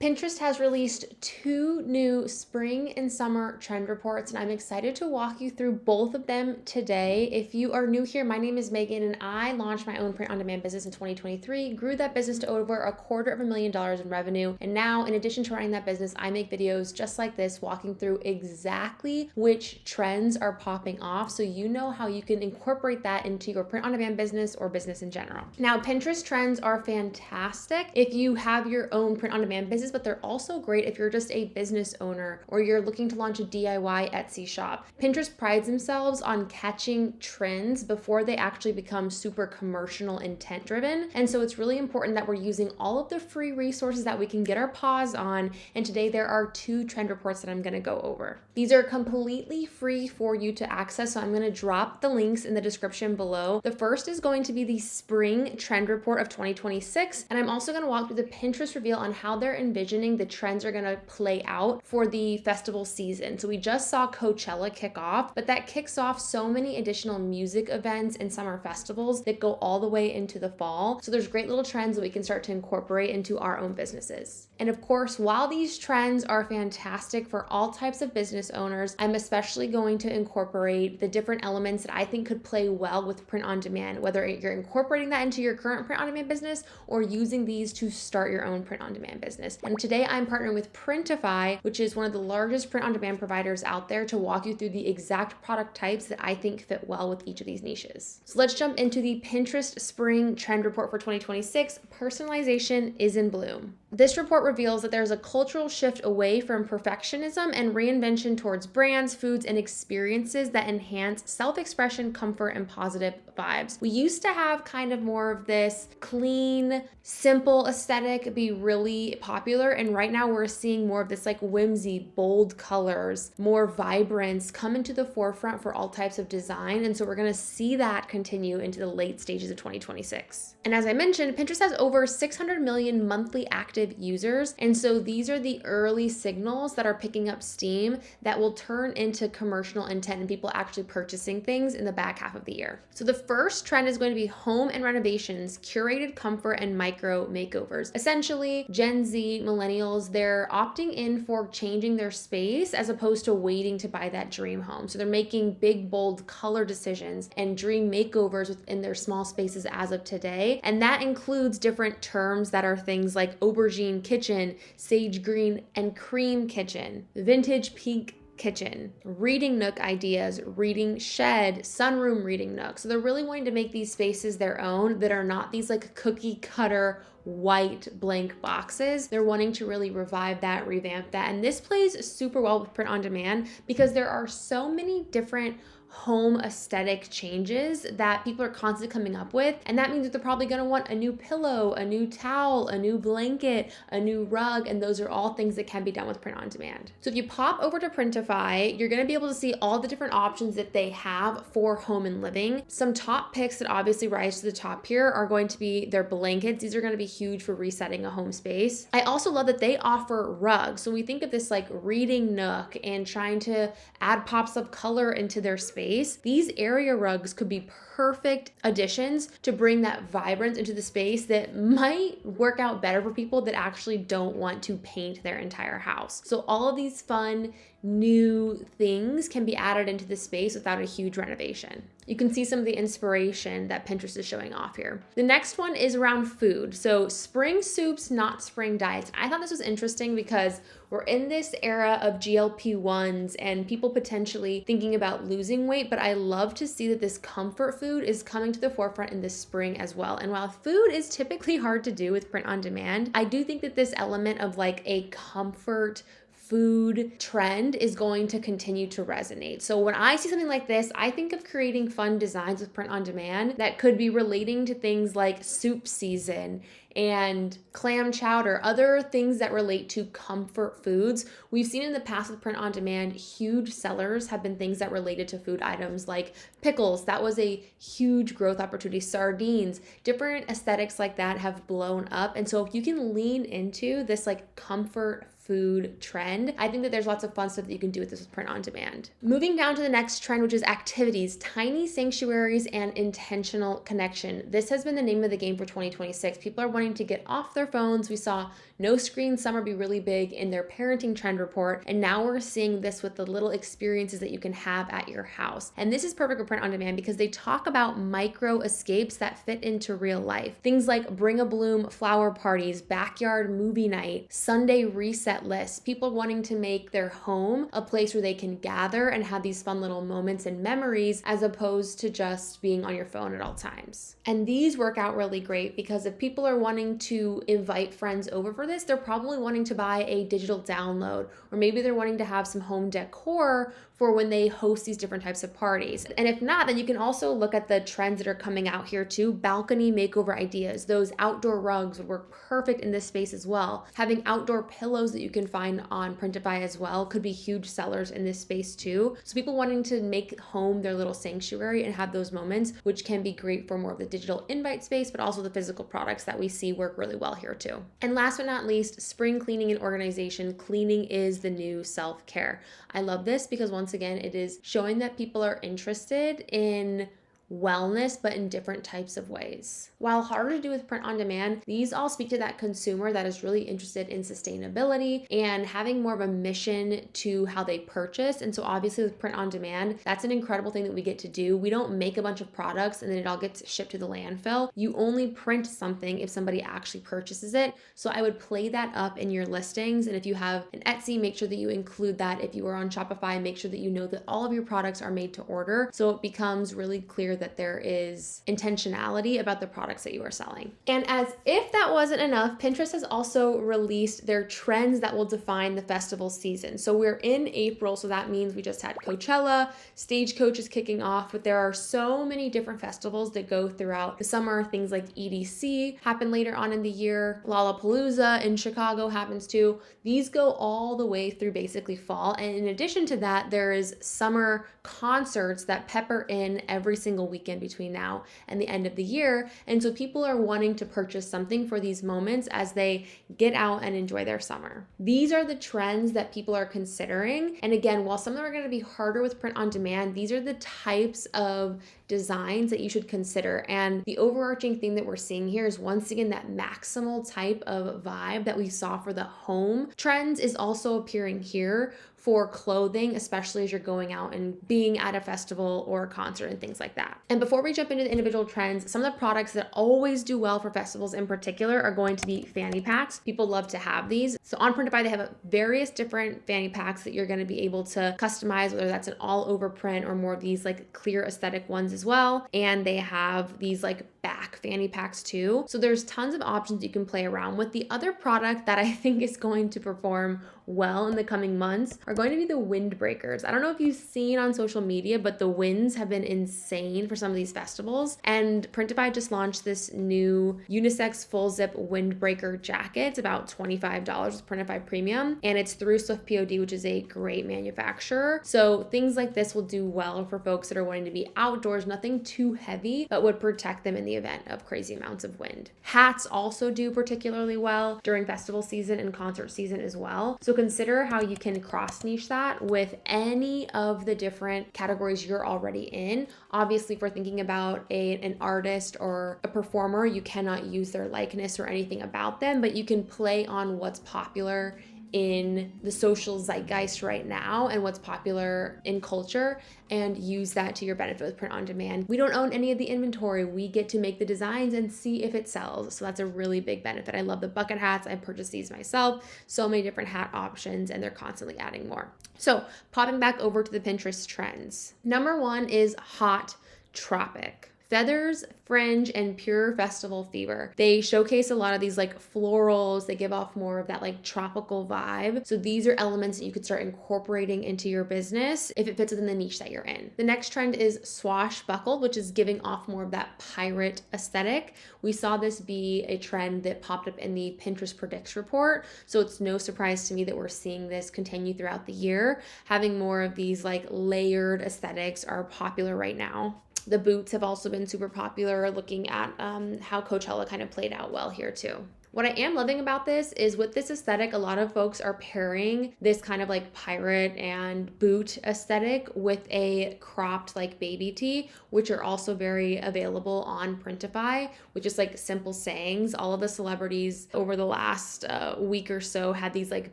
Pinterest has released 2 new spring and summer trend reports, and I'm excited to walk you through both of them today. If you are new here, my name is Megan, and I launched my own print-on-demand business in 2023, grew that business to over $250,000 in revenue, and now, in addition to running that business, I make videos just like this, walking through exactly which trends are popping off, so you know how you can incorporate that into your print-on-demand business or business in general. Now, Pinterest trends are fantastic if you have your own print-on-demand business, but they're also great if you're just a business owner or you're looking to launch a DIY Etsy shop. Pinterest prides themselves on catching trends before they actually become super commercial intent driven. And so it's really important that we're using all of the free resources that we can get our paws on. And today there are 2 trend reports that I'm going to go over. These are completely free for you to access, so I'm going to drop the links in the description below. The first is going to be the spring trend report of 2026, and I'm also going to walk through the Pinterest reveal on how they're envisioning the trends are going to play out for the festival season. So we just saw Coachella kick off, but that kicks off so many additional music events and summer festivals that go all the way into the fall. So there's great little trends that we can start to incorporate into our own businesses. And of course, while these trends are fantastic for all types of business owners, I'm especially going to incorporate the different elements that I think could play well with print on demand, whether you're incorporating that into your current print on demand business or using these to start your own print on demand business. And today I'm partnering with Printify, which is one of the largest print on demand providers out there, to walk you through the exact product types that I think fit well with each of these niches. So let's jump into the Pinterest spring trend report for 2026. Personalization is in bloom. This report reveals that there's a cultural shift away from perfectionism and reinvention towards brands, foods, and experiences that enhance self-expression, comfort, and positive vibes. We used to have kind of more of this clean, simple aesthetic be really popular, and right now we're seeing more of this like whimsy, bold colors, more vibrance come into the forefront for all types of design, and so we're going to see that continue into the late stages of 2026. And as I mentioned, Pinterest has over 600 million monthly active users, and so these are the early signals that are picking up steam that will turn into commercial intent and people actually purchasing things in the back half of the year. So the first trend is going to be home and renovations, curated comfort, and micro makeovers. Essentially, Gen Z, millennials, they're opting in for changing their space as opposed to waiting to buy that dream home. So they're making big, bold color decisions and dream makeovers within their small spaces as of today. And that includes different terms that are things like aubergine kitchen, sage green and cream kitchen, vintage pink kitchen, reading nook ideas, reading shed, sunroom reading nook. So they're really wanting to make these spaces their own that are not these like cookie cutter white blank boxes. They're wanting to really revive that, revamp that. And this plays super well with print on demand because there are so many different home aesthetic changes that people are constantly coming up with. And that means that they're probably going to want a new pillow, a new towel, a new blanket, a new rug. And those are all things that can be done with print on demand. So if you pop over to Printify, you're going to be able to see all the different options that they have for home and living. Some top picks that obviously rise to the top here are going to be their blankets. These are going to be huge for resetting a home space. I also love that they offer rugs. So we think of this like reading nook and trying to add pops of color into their space. These area rugs could be perfect additions to bring that vibrance into the space that might work out better for people that actually don't want to paint their entire house. So all of these fun new things can be added into the space without a huge renovation. You can see some of the inspiration that Pinterest is showing off here. The next one is around food. So spring soups, not spring diets. I thought this was interesting because we're in this era of GLP-1s and people potentially thinking about losing weight, but I love to see that this comfort food is coming to the forefront in the spring as well. And while food is typically hard to do with print on demand, I do think that this element of like a comfort food trend is going to continue to resonate. So when I see something like this, I think of creating fun designs with print on demand that could be relating to things like soup season and clam chowder, other things that relate to comfort foods. We've seen in the past with print on demand, huge sellers have been things that related to food items like pickles. That was a huge growth opportunity. Sardines, different aesthetics like that have blown up. And so if you can lean into this like comfort food trend, I think that there's lots of fun stuff that you can do with this with print on demand. Moving down to the next trend, which is activities, tiny sanctuaries, and intentional connection. This has been the name of the game for 2026. People are wanting to get off their phones. We saw no screen summer be really big in their parenting trend report. And now we're seeing this with the little experiences that you can have at your house. And this is perfect for print on demand because they talk about micro escapes that fit into real life. Things like bring a bloom flower parties, backyard movie night, Sunday reset lists, people wanting to make their home a place where they can gather and have these fun little moments and memories as opposed to just being on your phone at all times. And these work out really great because if people are wanting to invite friends over for this, they're probably wanting to buy a digital download, or maybe they're wanting to have some home decor for when they host these different types of parties. And if not, then you can also look at the trends that are coming out here too. Balcony makeover ideas, those outdoor rugs would work perfect in this space as well. Having outdoor pillows that you can find on Printify as well could be huge sellers in this space too. So people wanting to make home their little sanctuary and have those moments, which can be great for more of the digital invite space, but also the physical products that we see work really well here too. And last but not least, spring cleaning and organization. Cleaning is the new self-care. I love this because once again, it is showing that people are interested in wellness, but in different types of ways. While harder to do with print on demand, these all speak to that consumer that is really interested in sustainability and having more of a mission to how they purchase. And so obviously with print on demand, that's an incredible thing that we get to do. We don't make a bunch of products and then it all gets shipped to the landfill. You only print something if somebody actually purchases it. So I would play that up in your listings. And if you have an Etsy, make sure that you include that. If you are on Shopify, make sure that you know that all of your products are made to order. So it becomes really clear that there is intentionality about the products that you are selling. And as if that wasn't enough, Pinterest has also released their trends that will define the festival season. So we're in April, so that means we just had Coachella, Stagecoach is kicking off, but there are so many different festivals that go throughout the summer. Things like EDC happen later on in the year. Lollapalooza in Chicago happens too. These go all the way through basically fall. And in addition to that, there is summer concerts that pepper in every single weekend between now and the end of the year. And so people are wanting to purchase something for these moments as they get out and enjoy their summer. These are the trends that people are considering. And again, while some of them are going to be harder with print on demand, these are the types of designs that you should consider. And the overarching thing that we're seeing here is once again that maximal type of vibe that we saw for the home trends is also appearing here for clothing, especially as you're going out and being at a festival or a concert and things like that. And before we jump into the individual trends, some of the products that always do well for festivals in particular are going to be fanny packs. People love to have these. So on Printify, they have various different fanny packs that you're going to be able to customize, whether that's an all over print or more of these like clear aesthetic ones as well. And they have these like back fanny packs too. So there's tons of options you can play around with. The other product that I think is going to perform well in the coming months are going to be the windbreakers. I don't know if you've seen on social media, but the winds have been insane for some of these festivals. And Printify just launched this new unisex full zip windbreaker jacket. It's about $25 with Printify Premium, and it's through Swift POD, which is a great manufacturer. So things like this will do well for folks that are wanting to be outdoors, nothing too heavy, but would protect them in the event of crazy amounts of wind. Hats also do particularly well during festival season and concert season as well. So consider how you can cross niche that with any of the different categories you're already in. Obviously, if we're thinking about an artist or a performer, you cannot use their likeness or anything about them, but you can play on what's popular in the social zeitgeist right now and what's popular in culture and use that to your benefit with print on demand. We don't own any of the inventory. We get to make the designs and see if it sells. So that's a really big benefit. I love the bucket hats. I purchased these myself. So many different hat options and they're constantly adding more. So popping back over to the Pinterest trends. Number one is hot tropic. Feathers, fringe, and pure festival fever. They showcase a lot of these like florals. They give off more of that like tropical vibe. So these are elements that you could start incorporating into your business if it fits within the niche that you're in. The next trend is swashbuckle, which is giving off more of that pirate aesthetic. We saw this be a trend that popped up in the Pinterest Predicts report. So it's no surprise to me that we're seeing this continue throughout the year. Having more of these like layered aesthetics are popular right now. The boots have also been super popular, looking at how Coachella kind of played out well here too. What I am loving about this is with this aesthetic, a lot of folks are pairing this kind of like pirate and boot aesthetic with a cropped like baby tee, which are also very available on Printify, which is like simple sayings. All of the celebrities over the last week or so had these like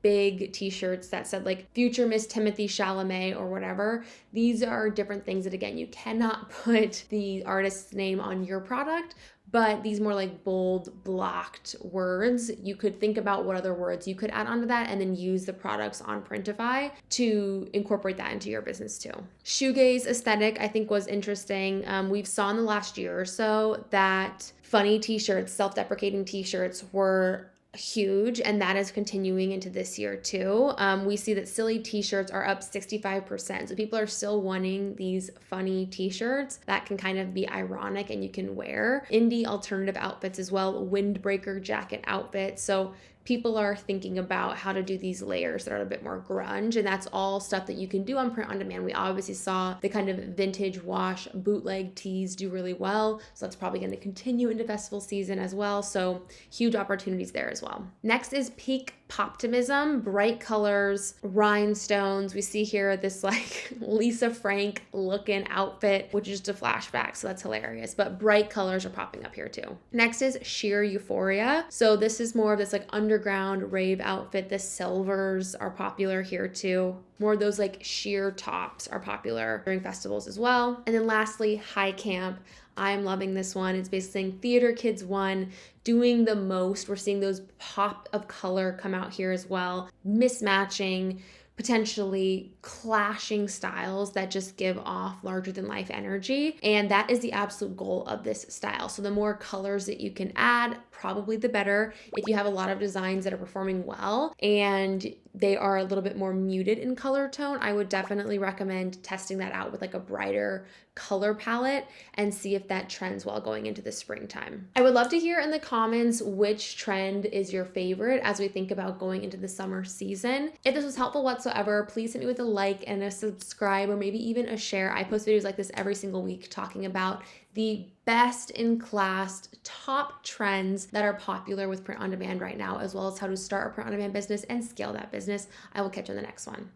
big t-shirts that said like future Miss Timothy Chalamet or whatever. These are different things that, again, you cannot put the artist's name on your product, but these more like bold blocked words, you could think about what other words you could add onto that and then use the products on Printify to incorporate that into your business too. Shoegaze aesthetic, I think, was interesting. We've saw in the last year or so that funny t-shirts, self-deprecating t-shirts were huge, and that is continuing into this year too. We see that silly t-shirts are up 65%. So people are still wanting these funny t-shirts that can kind of be ironic and you can wear. Indie alternative outfits as well, windbreaker jacket outfits. So people are thinking about how to do these layers that are a bit more grunge, and that's all stuff that you can do on print on demand. We obviously saw the kind of vintage wash bootleg tees do really well, so that's probably going to continue into festival season as well, so huge opportunities there as well. Next is peak poptimism, bright colors, rhinestones. We see here this like Lisa Frank looking outfit, which is just a flashback, so that's hilarious, but bright colors are popping up here too. Next is sheer euphoria. So this is more of this like underground rave outfit. The silvers are popular here too. More of those like sheer tops are popular during festivals as well. And then lastly, high camp. I'm loving this one. It's basically saying theater kids one, doing the most. We're seeing those pop of color come out here as well. Mismatching, potentially clashing styles that just give off larger than life energy. And that is the absolute goal of this style. So the more colors that you can add, probably the better. If you have a lot of designs that are performing well and they are a little bit more muted in color tone, I would definitely recommend testing that out with like a brighter color palette and see if that trends well going into the springtime. I would love to hear in the comments which trend is your favorite as we think about going into the summer season. If this was helpful whatsoever, please hit me with a like and a subscribe, or maybe even a share. I post videos like this every single week talking about the best in class top trends that are popular with print on demand right now, as well as how to start a print on demand business and scale that business. I will catch you in the next one.